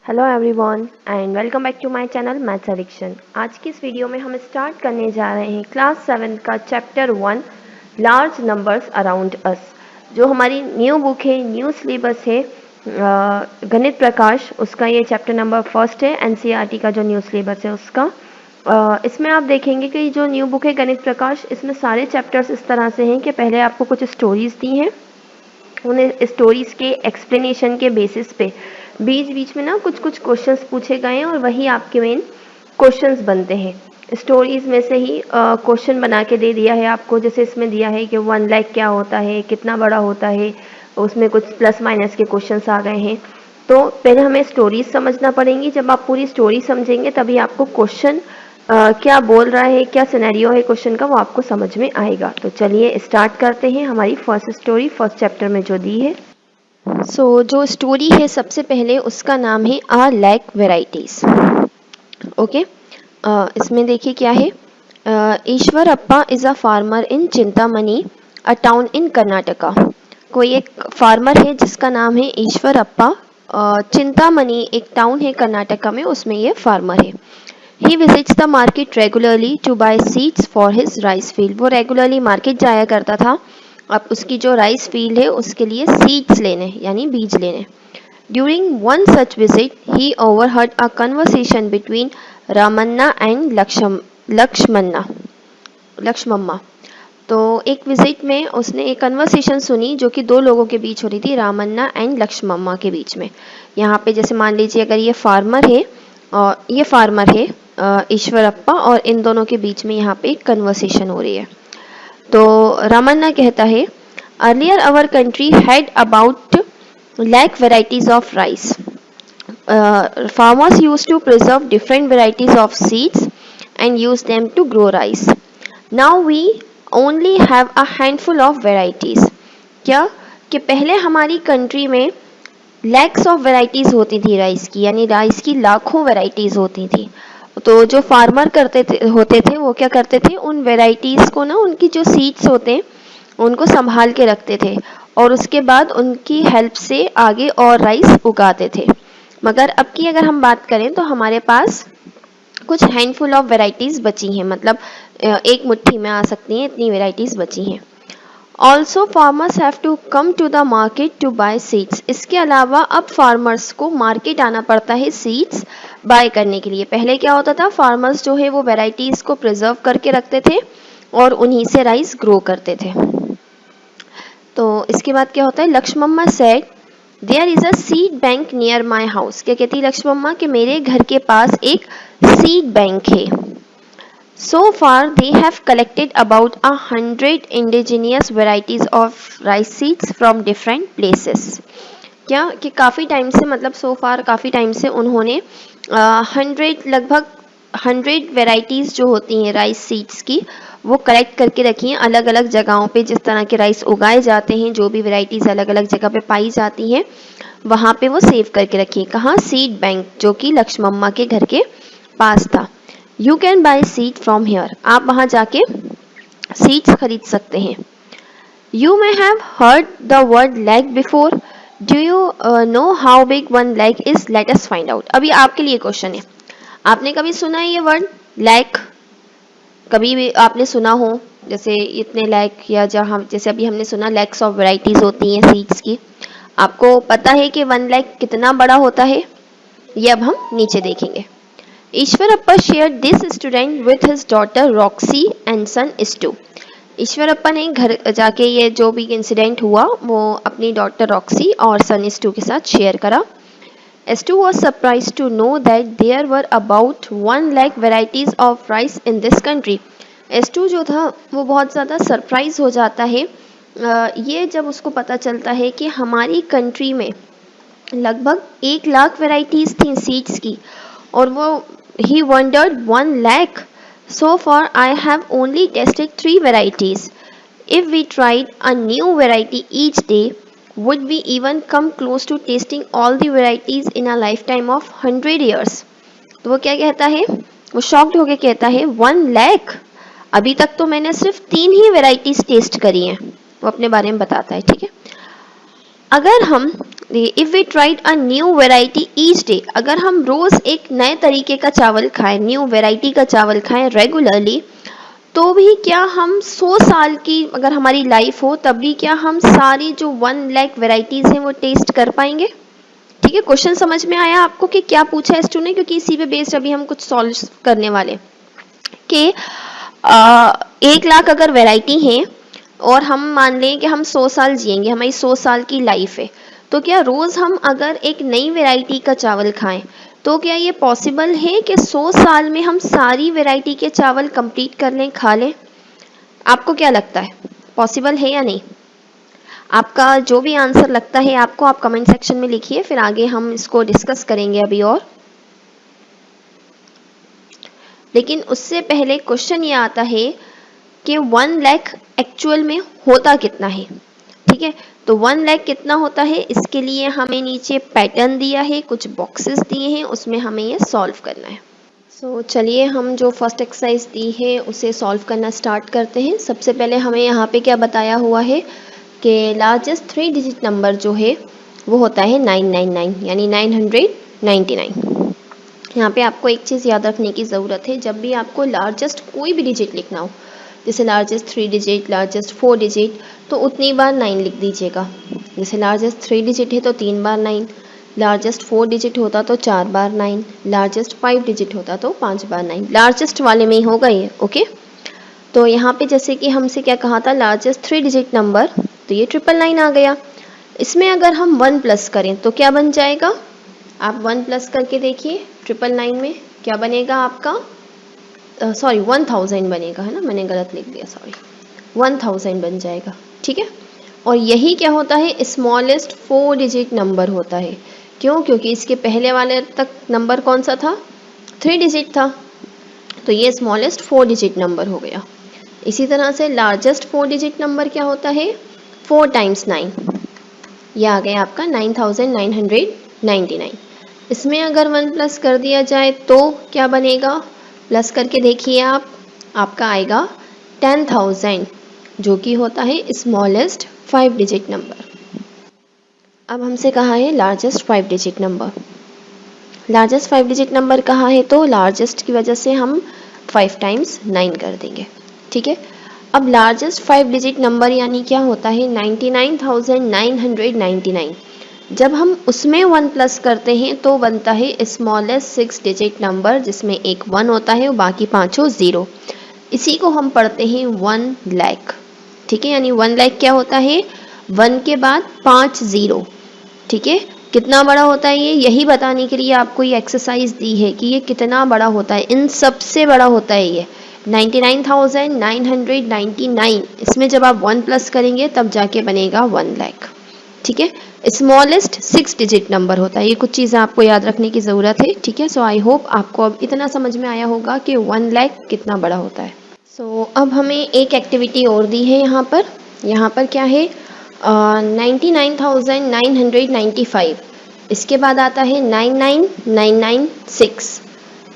Hello everyone and welcome back to my channel maths addiction. आज की इस video में हम स्टार्ट करने जा रहे हैं क्लास 7 का chapter 1 large numbers around us. जो हमारी न्यू बुक है, न्यू सिलेबस है गणित प्रकाश, उसका ये चैप्टर नंबर फर्स्ट है। एनसीईआरटी का जो न्यू सिलेबस है उसका इसमें आप देखेंगे कि जो न्यू बुक है गणित प्रकाश, इसमें सारे चैप्टर्स इस तरह से हैं कि पहले आपको कुछ स्टोरीज दी हैं, उन्हें स्टोरीज के एक्सप्लेनेशन के बेसिस पे बीच बीच में ना कुछ कुछ क्वेश्चंस पूछे गए हैं और वही आपके मेन क्वेश्चंस बनते हैं। स्टोरीज में से ही क्वेश्चन बना के दे दिया है आपको। जैसे इसमें दिया है कि 1 लाख क्या होता है, कितना बड़ा होता है, उसमें कुछ प्लस माइनस के क्वेश्चंस आ गए हैं। तो पहले हमें स्टोरीज समझना पड़ेंगी। जब आप पूरी स्टोरी समझेंगे तभी आपको क्वेश्चन क्या बोल रहा है, क्या सिनेरियो है क्वेश्चन का, वो आपको समझ में आएगा। तो चलिए स्टार्ट करते हैं हमारी फर्स्ट स्टोरी, फर्स्ट चैप्टर में जो दी है। जो स्टोरी है सबसे पहले उसका नाम है आ लैक वेराइटीज। ओके, इसमें देखिए क्या है। Eshwarappa is a farmer in Chintamani, a town in Karnataka. कोई एक फार्मर है जिसका नाम है ईश्वर अप्पा। चिंतामणि एक टाउन है कर्नाटका में, उसमें ये फार्मर है। He visits the market regularly to buy seeds for his rice field. वो रेगुलरली मार्केट जाया करता था अब उसकी जो राइस फील्ड है उसके लिए सीड्स लेने यानी बीज लेने। During one such visit, he overheard a conversation between Ramanna and Lakshmamma. तो एक विजिट में उसने एक कन्वर्सेशन सुनी जो कि दो लोगों के बीच हो रही थी, रामन्ना एंड लक्ष्मम्मा के बीच में। यहाँ पे जैसे मान लीजिए अगर ये फार्मर है और ये फार्मर है ईश्वरप्पा, और इन दोनों के बीच में यहाँ पे एक कन्वर्सेशन हो रही है। तो रामन्ना कहता है, earlier our country had about lakh varieties of rice. Farmers used to preserve different varieties of seeds and use them to grow rice. Now we only have a handful of varieties. क्या कि पहले हमारी country में lakhs of varieties होती थी rice की, यानी rice की लाखों वेराइटीज़ होती थी। तो जो फार्मर होते थे वो क्या करते थे, उन वेराइटीज़ को ना, उनकी जो सीड्स होते हैं उनको संभाल के रखते थे और उसके बाद उनकी हेल्प से आगे और राइस उगाते थे। मगर अब की अगर हम बात करें तो हमारे पास कुछ हैंडफुल ऑफ वेराइटीज़ बची हैं, मतलब एक मुट्ठी में आ सकती हैं इतनी वेराइटीज़ बची हैं। Also farmers have to come to the market to buy seeds. इसके अलावा अब फार्मर्स को मार्केट आना पड़ता है सीड्स बाय करने के लिए। पहले क्या होता था, फार्मर्स जो है वो वेराइटीज़ को प्रिजर्व करके रखते थे और उन्हीं से राइस ग्रो करते थे। तो इसके बाद क्या होता है, Lakshmamma said there is a seed bank near my house. क्या कहती है लक्ष्मम्मा कि मेरे घर के पास एक सीड बैंक है। So far they have collected about 100 indigenous varieties of rice seeds from different places. क्या कि काफ़ी टाइम से, मतलब सो फार काफ़ी टाइम से उन्होंने लगभग 100 वेराइटीज़ जो होती हैं राइस सीड्स की वो कलेक्ट करके रखी हैं अलग अलग जगहों पे। जिस तरह के राइस उगाए जाते हैं, जो भी वेराइटीज़ अलग अलग जगह पे पाई जाती हैं वहाँ पे वो सेव करके रखी हैं। कहाँ, सीड बैंक, जो कि लक्ष्मम्मा के घर के पास था। You can buy seed from here. आप वहाँ जाके सीड्स खरीद सकते हैं। You may have heard the word lakh before. Do you know how big one lakh is? Let us find out. अभी आपके लिए क्वेश्चन है, आपने कभी सुना है ये वर्ड लैक? कभी भी आपने सुना हो जैसे इतने लैक, या जहाँ जैसे अभी हमने सुना लैक्स ऑफ वेराइटीज होती हैं सीड्स की। आपको पता है कि 1 लाख कितना बड़ा होता है? ये अब हम नीचे देखेंगे। Eshwarappa shared this student with his daughter Roxy and son Estu. Eshwarappa ने घर जाके ये जो भी इंसिडेंट हुआ वो अपनी डॉटर रॉक्सी और सन इस्टू के साथ शेयर करा। Estu was surprised to know that there were about 1 lakh varieties of rice in this country. Estu जो था वो बहुत ज़्यादा सरप्राइज हो जाता है ये जब उसको पता चलता है कि हमारी कंट्री में लगभग 1 लाख वेराइटीज़ थी सीड्स की, और वो he wondered 1 lakh. So far I have only tested 3 varieties. If we tried a new variety each day, would we even come close to tasting all the varieties in a lifetime of 100 years? तो वो क्या कहता है, वो shocked होके कहता है 1 लाख, अभी तक तो मैंने सिर्फ 3 ही वेराइटीज टेस्ट करी हैं। वो अपने बारे में बताता है, ठीक है। अगर हम if we tried a new variety each day, अगर हम रोज एक नए तरीके का चावल खाएं, न्यू वेराइटी का चावल खाएं रेगुलरली, तो भी क्या हम 100 साल की अगर हमारी लाइफ हो तब भी क्या हम सारी जो 1 लाख वेराइटीज हैं वो टेस्ट कर पाएंगे? ठीक है, क्वेश्चन समझ में आया आपको कि क्या पूछा है स्टूडेंट? क्योंकि इसी पे बेस्ड अभी हम कुछ सॉल्व करने वाले कि 1 लाख अगर वैरायटी है और हम मान लें कि हम 100 साल जिएंगे, हमारी 100 साल की लाइफ है, तो क्या रोज हम अगर एक नई वैरायटी का चावल खाएं तो क्या ये पॉसिबल है कि 100 साल में हम सारी वैरायटी के चावल कंप्लीट कर लें, खा लें? आपको क्या लगता है, पॉसिबल है या नहीं? आपका जो भी आंसर लगता है आपको, आप कमेंट सेक्शन में लिखिए, फिर आगे हम इसको डिस्कस करेंगे अभी और। लेकिन उससे पहले क्वेश्चन ये आता है कि 1 लाख एक्चुअल में होता कितना है? ठीक है, तो 1 लाख कितना होता है इसके लिए हमें नीचे पैटर्न दिया है, कुछ बॉक्सेस दिए हैं, उसमें हमें ये सॉल्व करना है। सो चलिए हम जो फर्स्ट एक्सरसाइज दी है उसे सॉल्व करना स्टार्ट करते हैं। सबसे पहले हमें यहाँ पे क्या बताया हुआ है कि लार्जेस्ट 3 डिजिट नंबर जो है वो होता है 999 यानी 999। यहाँ पे आपको एक चीज़ याद रखने की ज़रूरत है, जब भी आपको लार्जेस्ट कोई भी डिजिट लिखना हो, जैसे लार्जेस्ट 3 डिजिट, लार्जेस्ट 4 डिजिट, तो उतनी बार 9 लिख दीजिएगा। जैसे लार्जेस्ट 3 डिजिट है तो 3 बार 9, लार्जेस्ट 4 डिजिट होता तो 4 बार 9, लार्जेस्ट 5 डिजिट होता तो 5 बार 9। लार्जेस्ट वाले में ही होगा ये, ओके। तो यहाँ पे जैसे कि हमसे क्या कहा था, लार्जेस्ट 3 डिजिट नंबर, तो ये 999 आ गया। इसमें अगर हम 1 प्लस करें तो क्या बन जाएगा? आप 1 प्लस करके देखिए 999 में क्या बनेगा आपका, सॉरी 1000 बनेगा, है ना, मैंने गलत लिख दिया, सॉरी, 1000 बन जाएगा। ठीक है, और यही क्या होता है, स्मॉलेस्ट 4 डिजिट नंबर होता है। क्यों? क्योंकि इसके पहले वाले तक नंबर कौन सा था, 3 डिजिट था, तो ये स्मॉलेस्ट 4 डिजिट नंबर हो गया। इसी तरह से लार्जेस्ट 4 डिजिट नंबर क्या होता है, 4 टाइम्स 9, यह आ गया आपका 9999। इसमें अगर 1 प्लस कर दिया जाए तो क्या बनेगा, प्लस करके देखिए आप, आपका आएगा 10,000, जो कि होता है स्मॉलेस्ट 5 डिजिट नंबर। अब हमसे कहा है largest 5 digit number. Largest 5 digit number कहाँ है, तो लार्जेस्ट की वजह से हम 5 टाइम्स 9 कर देंगे। ठीक है, अब लार्जेस्ट 5 डिजिट नंबर यानी क्या होता है, 99,999। जब हम उसमें 1 प्लस करते हैं तो बनता है स्मॉलेस्ट 6 डिजिट नंबर, जिसमें एक 1 होता है और बाकी पांचों 0। इसी को हम पढ़ते हैं 1 लाख। ठीक है, यानी 1 लाख क्या होता है, 1 के बाद 5 0। ठीक है, कितना बड़ा होता है ये, यही बताने के लिए आपको ये एक्सरसाइज दी है कि ये कितना बड़ा होता है, इन सबसे बड़ा होता है ये 99,999। इसमें जब आप 1 प्लस करेंगे तब जाके बनेगा 1 लाख। ठीक है, स्मॉलेस्ट 6 डिजिट नंबर होता है। ये कुछ चीज़ें आपको याद रखने की ज़रूरत है। ठीक है, सो आई होप आपको अब इतना समझ में आया होगा कि 1 लाख कितना बड़ा होता है। सो अब हमें एक एक्टिविटी और दी है यहाँ पर। यहाँ पर क्या है, 99,995, इसके बाद आता है 99996।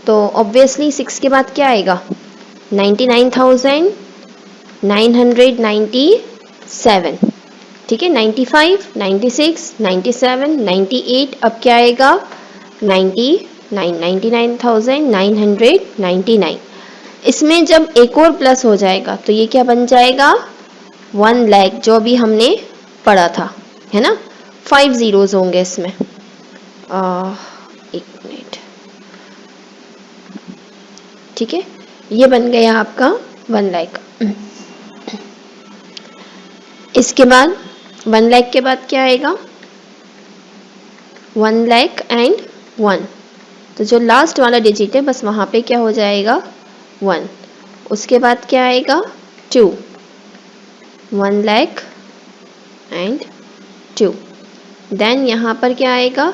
तो ऑब्वियसली 6 के बाद क्या आएगा, 99,997। ठीक है, 95, 96, 97, 98, अब क्या आएगा 99, 99,999। इसमें जब एक और प्लस हो जाएगा तो ये क्या बन जाएगा, 1 लाख, जो भी हमने पढ़ा था, है ना, 5 जीरोज होंगे इसमें। एक मिनट, ठीक है, ये बन गया आपका 1 लाख। इसके बाद 1 लाख के बाद क्या आएगा, 1 लाख एंड 1, तो जो लास्ट वाला डिजिट है बस वहाँ पे क्या हो जाएगा 1। उसके बाद क्या आएगा 2, 1 लाख एंड 2। देन यहाँ पर क्या आएगा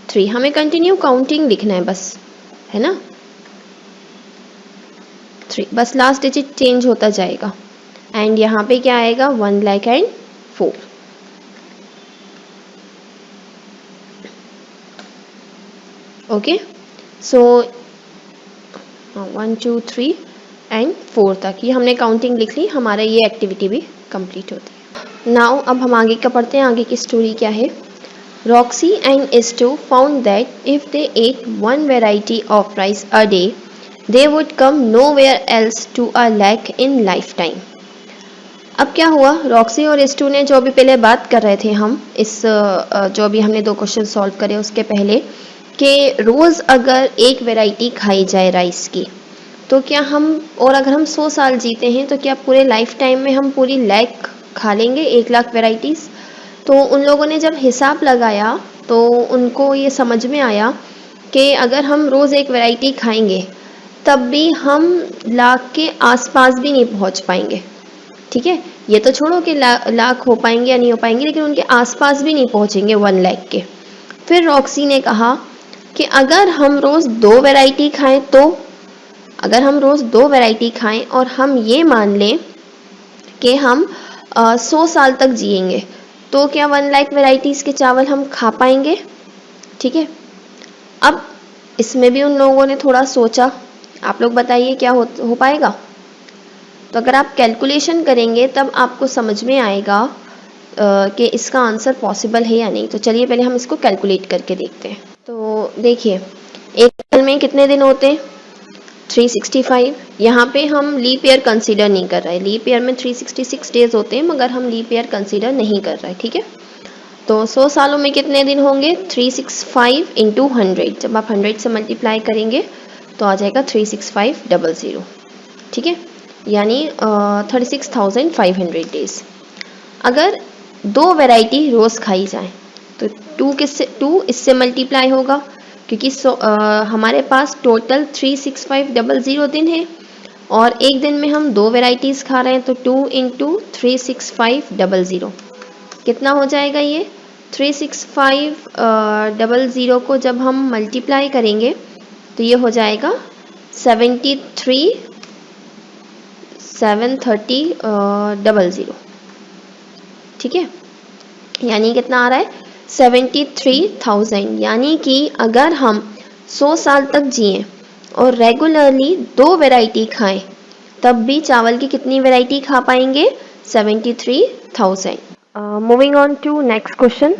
3। हमें कंटिन्यू काउंटिंग लिखना है बस, है ना, 3, बस लास्ट डिजिट चेंज होता जाएगा। एंड यहाँ पे क्या आएगा 1 lakh and 4। Okay, so 1 2 3 and 4 तक ये हमने काउंटिंग लिख ली, हमारा ये एक्टिविटी भी कंप्लीट होती है। नाउ अब हम आगे का पढ़ते हैं, आगे की स्टोरी क्या है। Roxy and Stu found that if they ate one variety of rice a day, they would come nowhere else to a lakh in lifetime. अब क्या हुआ, रॉक्सी और स्टू ने जो अभी पहले बात कर रहे थे हम इस जो अभी हमने 2 क्वेश्चन सॉल्व करे उसके पहले, कि रोज़ अगर एक वैरायटी खाई जाए राइस की तो क्या हम, और अगर हम 100 साल जीते हैं तो क्या पूरे लाइफ टाइम में हम पूरी लाख खा लेंगे, 1 लाख वैरायटीज़। तो उन लोगों ने जब हिसाब लगाया तो उनको ये समझ में आया कि अगर हम रोज़ एक वैरायटी खाएंगे तब भी हम लाख के आसपास भी नहीं पहुंच पाएंगे। ठीक है, ये तो छोड़ो कि लाख हो पाएंगे या नहीं हो पाएंगे, लेकिन उनके आसपास भी नहीं पहुंचेंगे 1 लाख के। फिर रॉक्सी ने कहा कि अगर हम रोज़ 2 वैरायटी खाएं तो, अगर हम रोज़ 2 वैरायटी खाएं और हम ये मान लें कि हम 100 साल तक जिएंगे तो क्या 1 लाख वैरायटीज़ के चावल हम खा पाएंगे। ठीक है, अब इसमें भी उन लोगों ने थोड़ा सोचा, आप लोग बताइए क्या हो पाएगा। तो अगर आप कैलकुलेशन करेंगे तब आपको समझ में आएगा कि इसका आंसर पॉसिबल है या नहीं। तो चलिए पहले हम इसको कैलकुलेट करके देखते हैं। तो देखिए, एक साल में कितने दिन होते हैं, 365। यहाँ पे हम लीप ईयर कंसीडर नहीं कर रहे, लीप ईयर में 366 डेज होते हैं मगर हम लीप ईयर कंसीडर नहीं कर रहे। ठीक है, तो 100 सालों में कितने दिन होंगे, 365 इंटू 100, जब आप 100 से मल्टीप्लाई करेंगे तो आ जाएगा 36500। ठीक है, यानी 36,500 डेज। अगर 2 वैरायटी रोज़ खाई जाए तो 2 इससे मल्टीप्लाई होगा, क्योंकि हमारे पास टोटल 36500 दिन है और एक दिन में हम 2 वैरायटीज़ खा रहे हैं, तो 2 इंटू 36500 कितना हो जाएगा ये 36500 को जब हम मल्टीप्लाई करेंगे तो ये हो जाएगा 73000। ठीक है, यानी कितना आ रहा है 73,000। यानी कि अगर हम 100 साल तक जिए और रेगुलरली 2 वैरायटी खाएं तब भी चावल की कितनी वैरायटी खा पाएंगे, 73,000। Moving on to next question.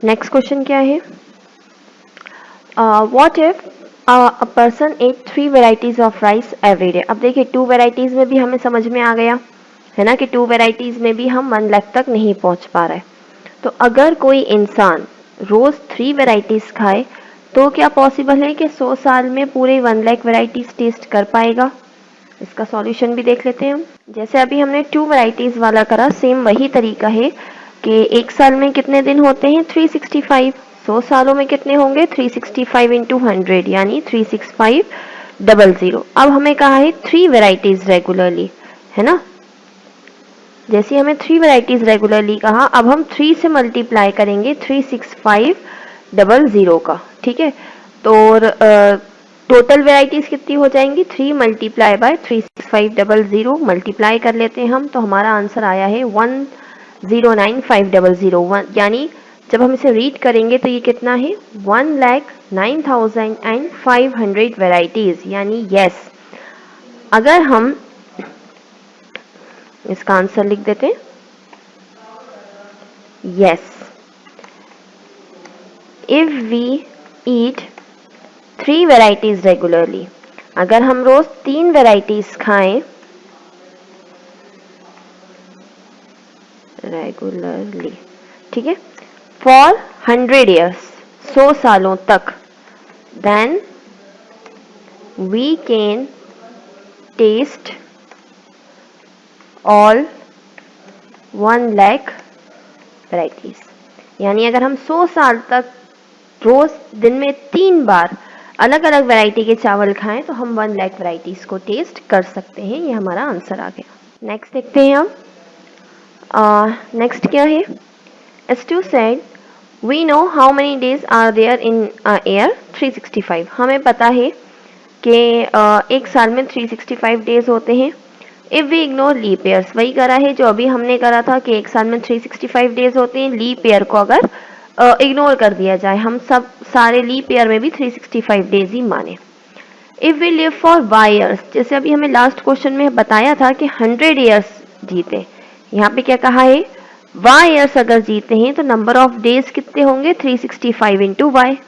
Next question क्या है, what if a person ate 3 varieties of rice every day. अब देखिए 2 वेराइटीज में भी हमें समझ में आ गया है ना कि 2 वेराइटीज में भी हम 1 लाख तक नहीं पहुंच पा रहे। तो अगर कोई इंसान रोज 3 वेराइटीज खाए तो क्या पॉसिबल है कि 100 साल में पूरे 1 लाख वेराइटीज टेस्ट कर पाएगा। इसका सॉल्यूशन भी देख लेते हैं हम। जैसे अभी हमने 2 वेराइटीज वाला करा, सेम वही तरीका है कि एक साल में कितने दिन होते हैं, 365। 100 सालों में कितने होंगे, 365 इंटू 100 यानी 36500। अब हमें कहा है 3 वेराइटीज रेगुलरली, है ना। जैसे हमें 3 वेराइटीज रेगुलरली कहा, अब हम 3 से मल्टीप्लाई करेंगे 36500 का। ठीक है, तो टोटल वेराइटीज कितनी हो जाएंगी, 3 मल्टीप्लाई बाय 36500 मल्टीप्लाई कर लेते हैं हम, तो हमारा आंसर आया है 109500। यानी जब हम इसे रीड करेंगे तो ये कितना है, 1,09,500 वेराइटीज। यानी यस, अगर हम इसका आंसर लिख देते हैं, yes, if we eat 3 varieties regularly, अगर हम रोज 3 वेराइटीज खाएं रेगुलरली, ठीक है, फॉर 100 ईयर्स, 100 सालों तक, then we can taste all 1 lakh varieties. यानी अगर हम 100 साल तक रोज दिन में 3 बार अलग अलग वैरायटी के चावल खाएं तो हम 1 लाख वैरायटीज को टेस्ट कर सकते हैं। ये हमारा आंसर आ गया। नेक्स्ट देखते हैं हम। नेक्स्ट क्या है, Stu said we know how many days are there in a year, 365। हमें पता है कि एक साल में 365 डेज होते हैं। If we ignore leap years, वही करा है जो अभी हमने करा था कि एक साल में 365 डेज होते हैं, लीप ईयर को अगर इग्नोर कर दिया जाए, हम सब सारे लीप ईयर में भी 365 डेज ही माने। If we live for Y years, जैसे अभी हमें लास्ट क्वेश्चन में बताया था कि 100 ईयर्स जीते, यहाँ पे क्या कहा है y ईयर्स अगर जीते हैं तो नंबर ऑफ डेज कितने होंगे 365 इंटू वाई।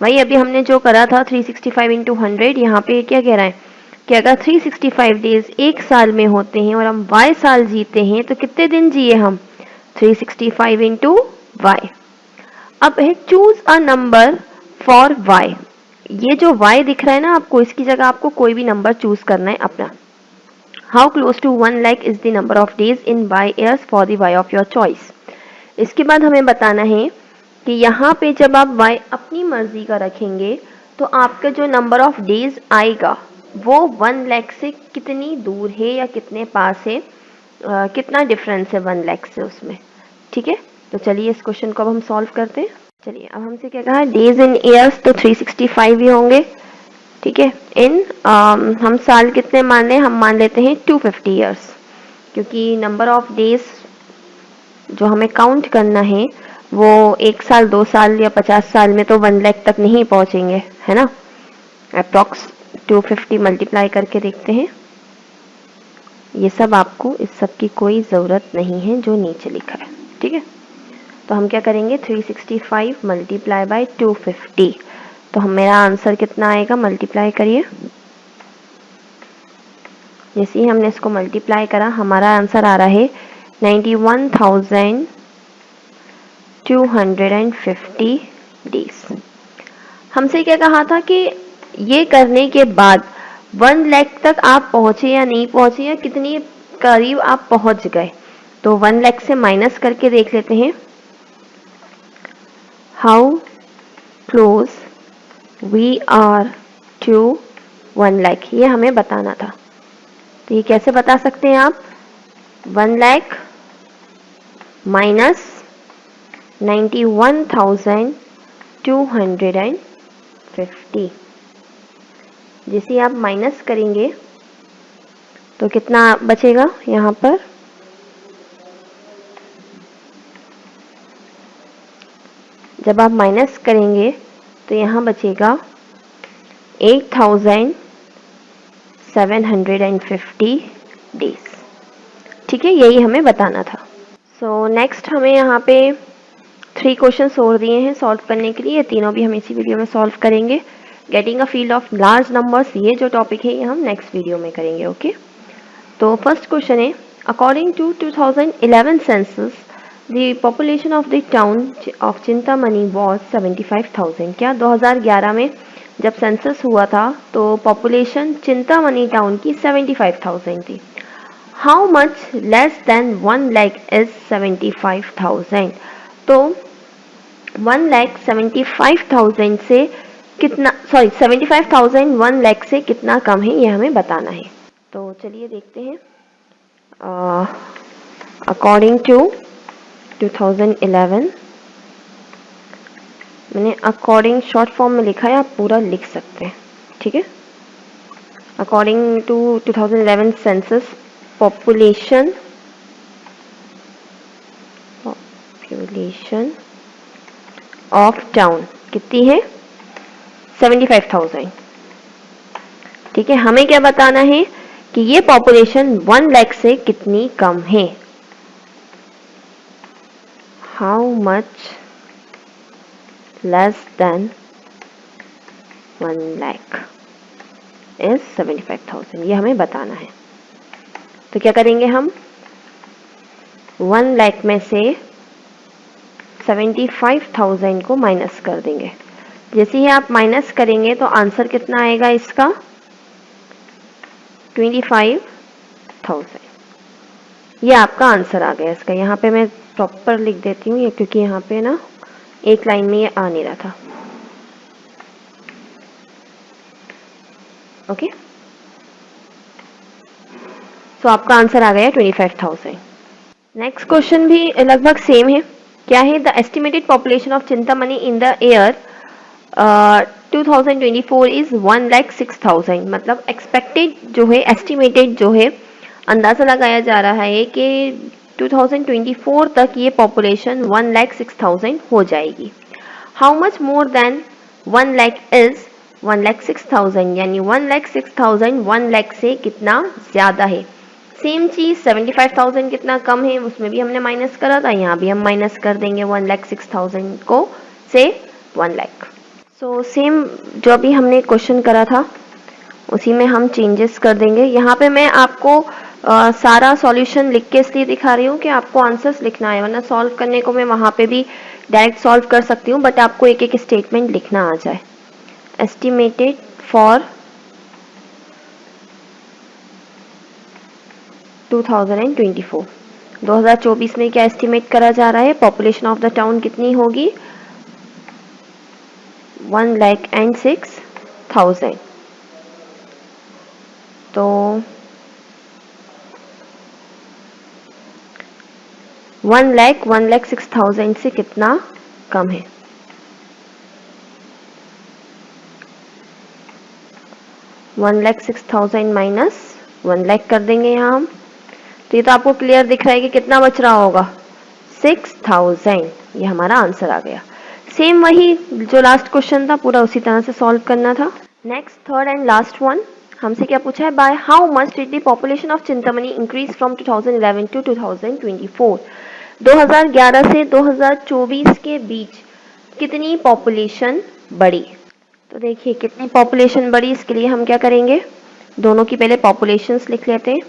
वही अभी हमने जो करा था 365 इंटू 100, यहाँ पे क्या कह रहा है कि अगर 365 डेज एक साल में होते हैं और हम y साल जीते हैं तो कितने दिन जिए हम 365 इंटू वाई। अब है choose a number for y। ये जो y दिख रहा है ना आपको, इसकी जगह आपको कोई भी नंबर चूज करना है अपना। How close to 1 lakh is the number of days in y years for the y of your choice. इसके बाद हमें बताना है कि यहाँ पे जब आप y अपनी मर्जी का रखेंगे तो आपका जो नंबर ऑफ डेज आएगा वो 1 लाख से कितनी दूर है या कितने पास है, कितना डिफरेंस है 1 लाख से उसमें। ठीक है, तो चलिए इस क्वेश्चन को अब हम सॉल्व करते हैं। चलिए अब हमसे क्या कहा, डेज इन ईयर्स तो 365 ही होंगे। ठीक है, इन हम साल कितने मान लें, हम मान लेते हैं 250 ईयर्स, क्योंकि नंबर ऑफ डेज जो हमें काउंट करना है वो 1 साल 2 साल या 50 साल में तो 1 लाख तक नहीं पहुंचेंगे, है ना। अप्रॉक्स 250 मल्टीप्लाई करके देखते हैं। ये सब आपको इस सब की कोई ज़रूरत नहीं है जो नीचे लिखा है। ठीक है, तो हम क्या करेंगे 365 मल्टीप्लाई बाय 250, तो हम मेरा आंसर कितना आएगा, मल्टीप्लाई करिए। जैसे ही हमने इसको मल्टीप्लाई करा हमारा आंसर आ रहा है 91,250 डेज। हमसे क्या कहा था कि ये करने के बाद 1 लाख तक आप पहुंचे या नहीं पहुंचे या कितनी करीब आप पहुंच गए, तो 1 लाख से माइनस करके देख लेते हैं। How close we are to 1 lakh, ये हमें बताना था। तो ये कैसे बता सकते हैं आप, 1 लाख माइनस 91,250, जैसे आप माइनस करेंगे तो कितना बचेगा यहाँ पर, जब आप माइनस करेंगे तो यहाँ बचेगा 8,750 डेज। ठीक है, यही हमें बताना था। सो नेक्स्ट हमें यहाँ पे 3 क्वेश्चंस और दिए हैं सॉल्व करने के लिए, ये तीनों भी हम इसी वीडियो में सॉल्व करेंगे। Getting a field of large numbers, ये जो टॉपिक है ये हम नेक्स्ट वीडियो में करेंगे। ओके, तो फर्स्ट क्वेश्चन है, according to 2011 census the population of the town of Chintamani was 75,000। क्या 2011 में जब सेंसस हुआ था तो पॉपुलेशन चिंतामणि टाउन की 75,000 थी। How much less than 1 lakh is 75,000। तो 1,75,000 से कितना, सॉरी 75,000 1 लाख से कितना कम है, ये हमें बताना है। तो चलिए देखते हैं। अकॉर्डिंग टू 2011, मैंने अकॉर्डिंग शॉर्ट फॉर्म में लिखा है, आप पूरा लिख सकते हैं। ठीक है, according to 2011 census population of town कितनी है, 75,000। ठीक है, हमें क्या बताना है कि ये पॉपुलेशन 1 लाख से कितनी कम है। How much less than 1 lakh is 75,000, ये हमें बताना है। तो क्या करेंगे हम, 1 लाख में से 75,000 को माइनस कर देंगे। जैसे ही आप माइनस करेंगे तो आंसर कितना आएगा इसका, 25,000। ये आपका आंसर आ गया इसका। यहाँ पे मैं प्रॉपर लिख देती हूँ ये, क्योंकि यहाँ पे ना एक लाइन में ये आ नहीं रहा था। ओके, सो आपका आंसर आ गया 25,000। नेक्स्ट क्वेश्चन भी लगभग सेम है। क्या है, the estimated population of Chintamani in the year 2024 is 1,06,000। मतलब एक्सपेक्टेड जो है, एस्टिमेटेड जो है, अंदाजा लगाया जा रहा है कि 2024 तक ये पॉपुलेशन 1,06,000 हो जाएगी। How much more than 1 lakh is 1,06,000, यानी 1,06,000 1 लाख से कितना ज्यादा है। सेम चीज़ 75,000 कितना कम है उसमें भी हमने माइनस करा था, यहाँ भी हम माइनस कर देंगे 1,06,000 को से 1 लाख। सो सेम जो अभी हमने क्वेश्चन करा था उसी में हम चेंजेस कर देंगे। यहाँ पे मैं आपको सारा सॉल्यूशन लिख के इसलिए दिखा रही हूँ कि आपको आंसर्स लिखना है, वरना सॉल्व करने को मैं वहाँ पे भी डायरेक्ट सॉल्व कर सकती हूँ, बट आपको एक एक स्टेटमेंट लिखना आ जाए। एस्टिमेटेड फॉर 2024, 2024 में क्या एस्टिमेट करा जा रहा है? पॉपुलेशन ऑफ द टाउन कितनी होगी? 1,06,000। तो 1,06,000 से कितना कम है? 1,06,000 माइनस 1 लाख कर देंगे यहाँ हम। तो ये तो आपको क्लियर दिख रहा है कि कितना बच रहा होगा? 6,000। ये हमारा आंसर आ गया। सेम वही जो लास्ट क्वेश्चन था पूरा उसी तरह से सॉल्व करना था। Next third and last one हमसे क्या पूछा है? By how much did the population of Chintamani increase from 2011 to 2024? 2011 से 2024 के बीच कितनी पॉपुलेशन बढ़ी? तो देखिए कितनी पॉपुलेशन बढ़ी, इसके लिए हम क्या करेंगे? दोनों की पहले पॉपुलेशंस लिख लेते हैं।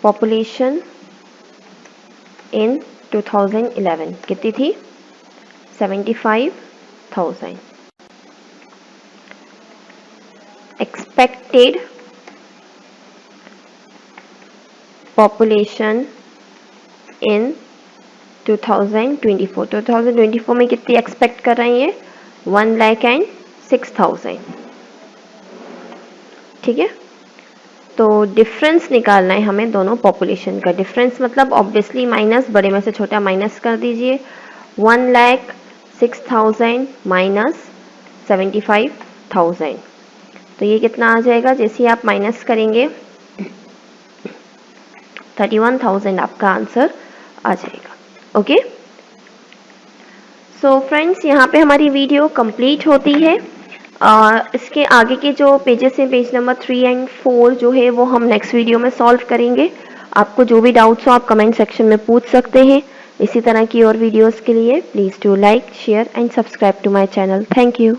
पॉपुलेशन इन 2011 कितनी थी? 75,000। एक्सपेक्टेड पॉपुलेशन इन 2024, 2024 में कितनी एक्सपेक्ट कर रहे हैं? 1,06,000। ठीक है, तो डिफरेंस निकालना है हमें दोनों पॉपुलेशन का। डिफरेंस मतलब ऑब्वियसली माइनस, बड़े में से छोटा माइनस कर दीजिए। 1,06,000 माइनस 75,000, तो ये कितना आ जाएगा? जैसे ही आप माइनस करेंगे 31,000 आपका आंसर आ जाएगा। ओके, सो फ्रेंड्स यहाँ पे हमारी वीडियो कंप्लीट होती है। इसके आगे के जो पेजेस हैं, पेज नंबर 3 एंड 4 जो है वो हम नेक्स्ट वीडियो में सॉल्व करेंगे। आपको जो भी डाउट्स हो आप कमेंट सेक्शन में पूछ सकते हैं। इसी तरह की और वीडियोस के लिए please do like, share and subscribe to my channel. Thank you.